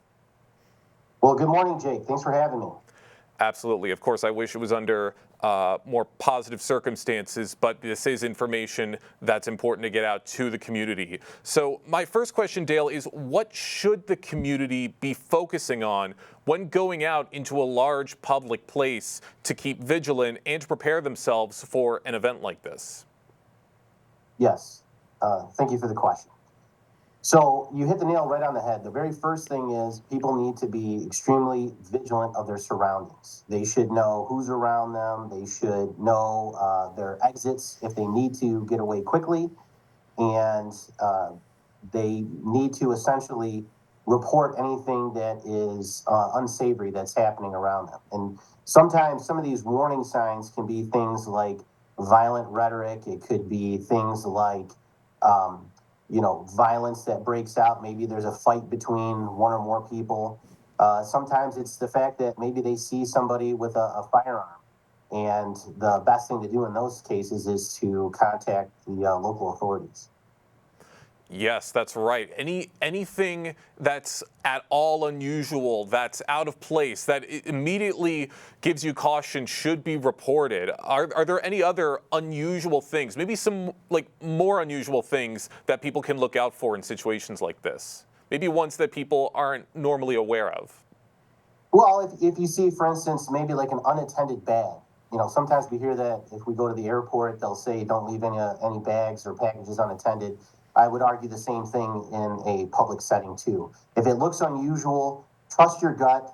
Well, good morning, Jake. Thanks for having me. Absolutely. Of course, I wish it was under more positive circumstances, but this is information that's important to get out to the community. So my first question, Dale, is what should the community be focusing on when going out into a large public place to keep vigilant and to prepare themselves for an event like this? Yes. Thank you for the question. So you hit the nail right on the head. The very first thing is people need to be extremely vigilant of their surroundings. They should know who's around them. They should know their exits if they need to get away quickly. And they need to essentially report anything that is unsavory that's happening around them. And sometimes some of these warning signs can be things like violent rhetoric. It could be things like, violence that breaks out. Maybe there's a fight between one or more people. Sometimes it's the fact that maybe they see somebody with a firearm. And the best thing to do in those cases is to contact the local authorities. Yes, that's right. Anything that's at all unusual, that's out of place, that immediately gives you caution should be reported. Are there any other unusual things, maybe some more unusual things that people can look out for in situations like this? Maybe ones that people aren't normally aware of? Well, if you see, for instance, maybe like an unattended bag. Sometimes we hear that if we go to the airport, they'll say don't leave any bags or packages unattended. I would argue the same thing in a public setting too. If it looks unusual, trust your gut,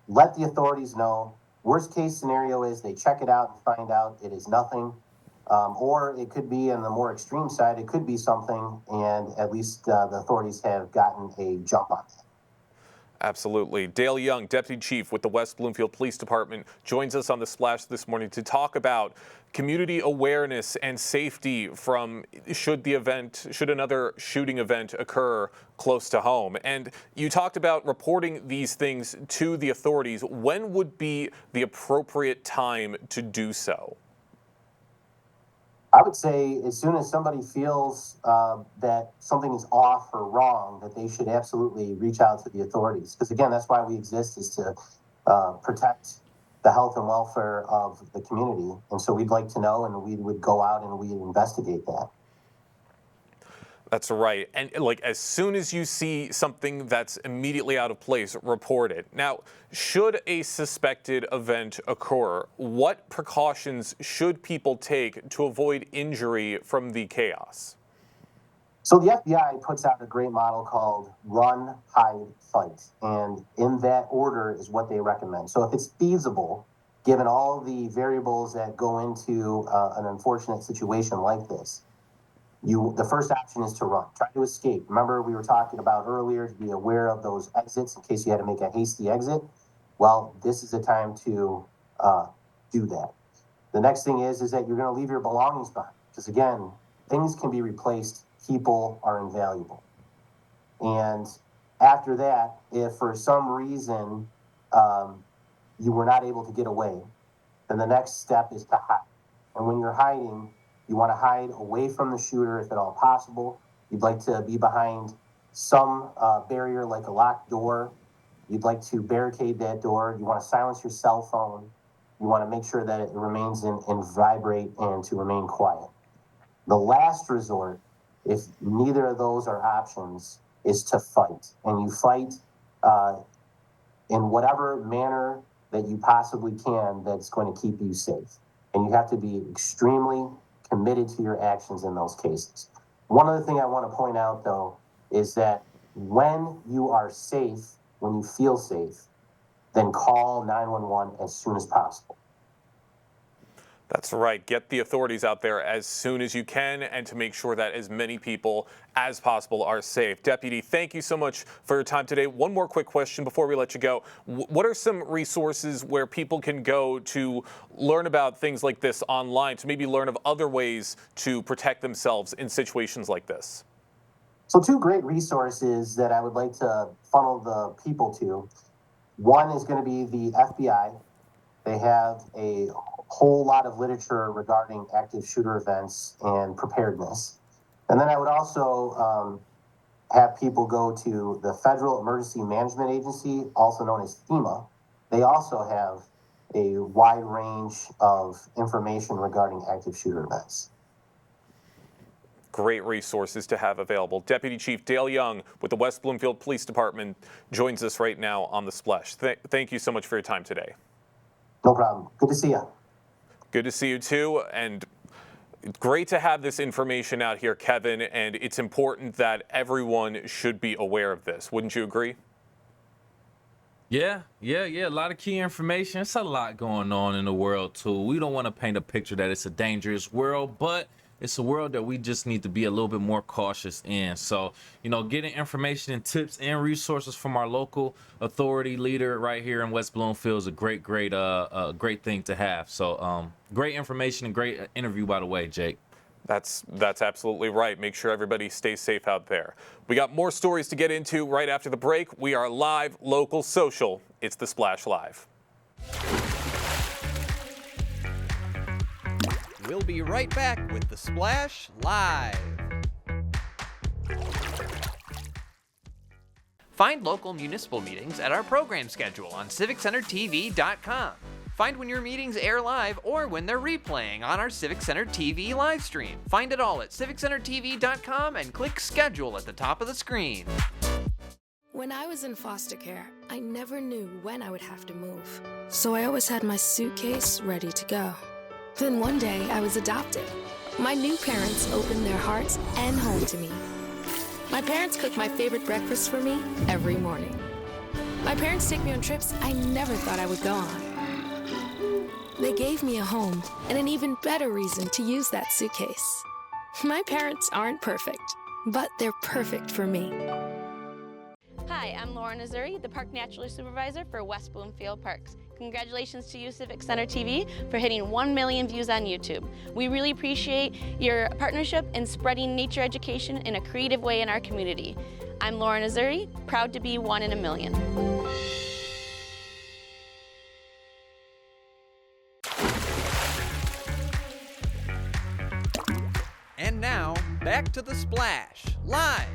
let the authorities know. Worst case scenario is they check it out and find out it is nothing. Or it could be on the more extreme side, it could be something, and at least the authorities have gotten a jump on that. Absolutely. Dale Young, Deputy Chief with the West Bloomfield Police Department, joins us on The Splash this morning to talk about community awareness and safety from should another shooting event occur close to home. And you talked about reporting these things to the authorities. When would be the appropriate time to do so? I would say as soon as somebody feels that something is off or wrong, that they should absolutely reach out to the authorities. Because again, that's why we exist, is to protect the health and welfare of the community. And so we'd like to know, and we would go out and we'd investigate that. That's right. And as soon as you see something that's immediately out of place, report it. Now, should a suspected event occur, what precautions should people take to avoid injury from the chaos? So the FBI puts out a great model called Run, Hide, Fight. And in that order is what they recommend. So if it's feasible, given all the variables that go into an unfortunate situation like this, the first option is to run. Try to escape. Remember, we were talking about earlier to be aware of those exits in case you had to make a hasty exit. Well, this is the time to do that. The next thing is that you're going to leave your belongings behind. Because again, things can be replaced. People are invaluable. And after that, if for some reason you were not able to get away, then the next step is to hide. And when you're hiding, you want to hide away from the shooter if at all possible. You'd like to be behind some barrier like a locked door. You'd like to barricade that door. You want to silence your cell phone. You want to make sure that it remains in vibrate and to remain quiet. The last resort, if neither of those are options, is to fight. And you fight in whatever manner that you possibly can that's going to keep you safe. And you have to be extremely committed to your actions in those cases. One other thing I want to point out, though, is that when you are safe, when you feel safe, then call 911 as soon as possible. That's right. Get the authorities out there as soon as you can, and to make sure that as many people as possible are safe. Deputy, thank you so much for your time today. One more quick question before we let you go. What are some resources where people can go to learn about things like this online, to maybe learn of other ways to protect themselves in situations like this? So two great resources that I would like to funnel the people to. One is going to be the FBI. They have a whole lot of literature regarding active shooter events and preparedness. And then I would also have people go to the Federal Emergency Management Agency, also known as FEMA. They also have a wide range of information regarding active shooter events. Great resources to have available. Deputy Chief Dale Young with the West Bloomfield Police Department joins us right now on The Splash. Thank you so much for your time today. No problem. Good to see you. Good to see you too, and great to have this information out here, Kevin, and it's important that everyone should be aware of this. Wouldn't you agree? Yeah. A lot of key information. It's a lot going on in the world too. We don't want to paint a picture that it's a dangerous world, but it's a world that we just need to be a little bit more cautious in. So, getting information and tips and resources from our local authority leader right here in West Bloomfield is a great thing to have. So, great information and great interview, by the way, Jake. That's absolutely right. Make sure everybody stays safe out there. We got more stories to get into right after the break. We are live, local, social. It's The Splash Live. We'll be right back with The Splash Live. Find local municipal meetings at our program schedule on civiccentertv.com. Find when your meetings air live or when they're replaying on our Civic Center TV live stream. Find it all at civiccentertv.com and click schedule at the top of the screen. When I was in foster care, I never knew when I would have to move. So I always had my suitcase ready to go. Then one day I was adopted. My new parents opened their hearts and home to me. My parents cook my favorite breakfast for me every morning. My parents take me on trips I never thought I would go on. They gave me a home and an even better reason to use that suitcase. My parents aren't perfect, but they're perfect for me. Hi, I'm Lauren Azuri, the Park Naturalist Supervisor for West Bloomfield Parks. Congratulations to you, Civic Center TV, for hitting 1 million views on YouTube. We really appreciate your partnership in spreading nature education in a creative way in our community. I'm Lauren Azuri, proud to be 1 in a million. And now, back to The Splash Live.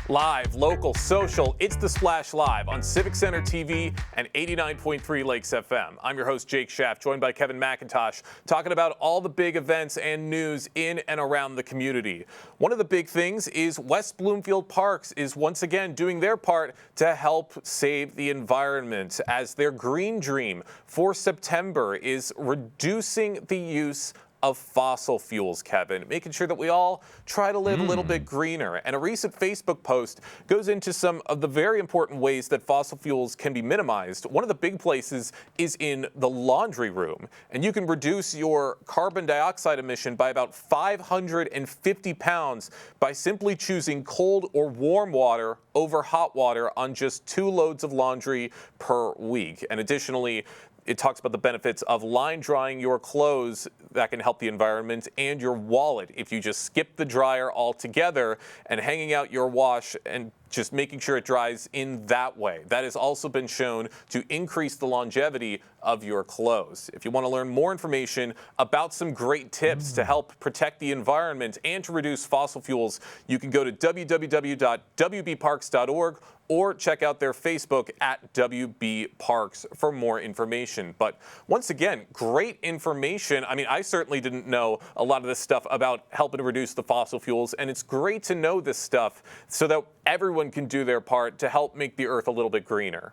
Live, local, social, it's The Splash Live on Civic Center TV and 89.3 Lakes FM. I'm your host, Jake Schaff, joined by Kevin McIntosh, talking about all the big events and news in and around the community. One of the big things is West Bloomfield Parks is once again doing their part to help save the environment, as their green dream for September is reducing the use of fossil fuels, Kevin, making sure that we all try to live a little bit greener. And a recent Facebook post goes into some of the very important ways that fossil fuels can be minimized. One of the big places is in the laundry room, and you can reduce your carbon dioxide emission by about 550 pounds by simply choosing cold or warm water over hot water on just 2 loads of laundry per week. And additionally, it talks about the benefits of line drying your clothes that can help the environment, and your wallet if you just skip the dryer altogether and hanging out your wash and just making sure it dries in that way. That has also been shown to increase the longevity of your clothes. If you want to learn more information about some great tips to help protect the environment and to reduce fossil fuels, you can go to www.wbparks.org or check out their Facebook at WB Parks for more information. But once again, great information. I mean, I certainly didn't know a lot of this stuff about helping to reduce the fossil fuels, and it's great to know this stuff so that everyone can do their part to help make the earth a little bit greener.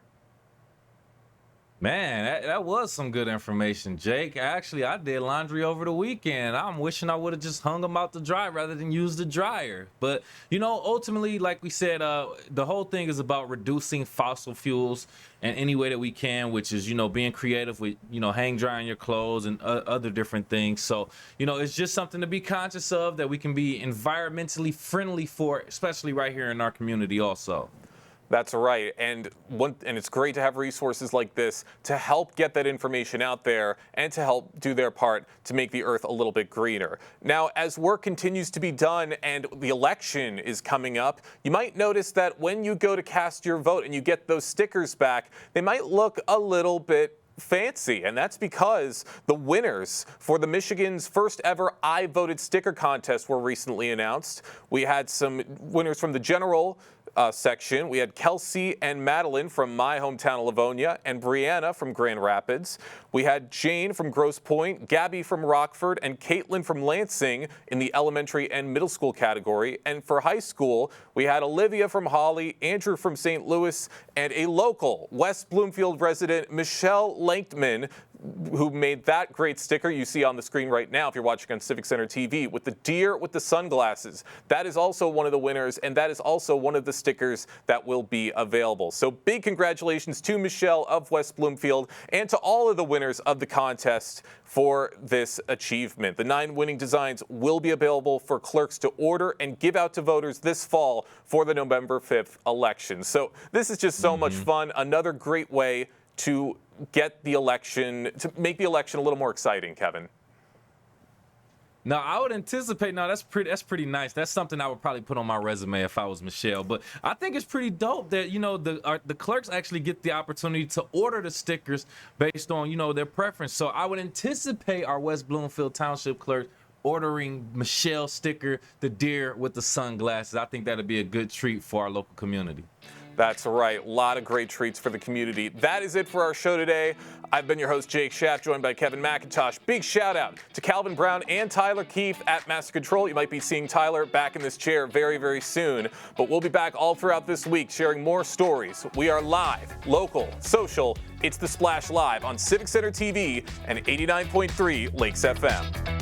Man, that was some good information, Jake. Actually, I did laundry over the weekend. I'm wishing I would have just hung them out to dry rather than use the dryer. But, ultimately, like we said, the whole thing is about reducing fossil fuels in any way that we can, which is, being creative with, hang drying your clothes and other different things. So, it's just something to be conscious of that we can be environmentally friendly for, especially right here in our community also. That's right, and it's great to have resources like this to help get that information out there and to help do their part to make the earth a little bit greener. Now, as work continues to be done and the election is coming up, you might notice that when you go to cast your vote and you get those stickers back, they might look a little bit fancy, and that's because the winners for the Michigan's first ever I Voted sticker contest were recently announced. We had some winners from the general section. We had Kelsey and Madeline from my hometown of Livonia and Brianna from Grand Rapids. We had Jane from Grosse Pointe, Gabby from Rockford, and Caitlin from Lansing in the elementary and middle school category. And for high school, we had Olivia from Hawley, Andrew from St. Louis, and a local West Bloomfield resident, Michelle Lankman, who made that great sticker you see on the screen right now if you're watching on Civic Center TV with the deer with the sunglasses. That is also one of the winners, and that is also one of the stickers that will be available. So big congratulations to Michelle of West Bloomfield and to all of the winners of the contest for this achievement. The 9 winning designs will be available for clerks to order and give out to voters this fall for the November 5th election. So this is just so much fun. Another great way to get the election, to make the election a little more exciting, Kevin. Now, I would anticipate. No, that's pretty nice. That's something I would probably put on my resume if I was Michelle. But I think it's pretty dope that the clerks actually get the opportunity to order the stickers based on their preference. So I would anticipate our West Bloomfield Township clerk ordering Michelle's sticker, the deer with the sunglasses. I think that'd be a good treat for our local community. That's right. A lot of great treats for the community. That is it for our show today. I've been your host, Jake Schaff, joined by Kevin McIntosh. Big shout out to Calvin Brown and Tyler Keefe at Master Control. You might be seeing Tyler back in this chair very, very soon. But we'll be back all throughout this week sharing more stories. We are live, local, social. It's The Splash Live on Civic Center TV and 89.3 Lakes FM.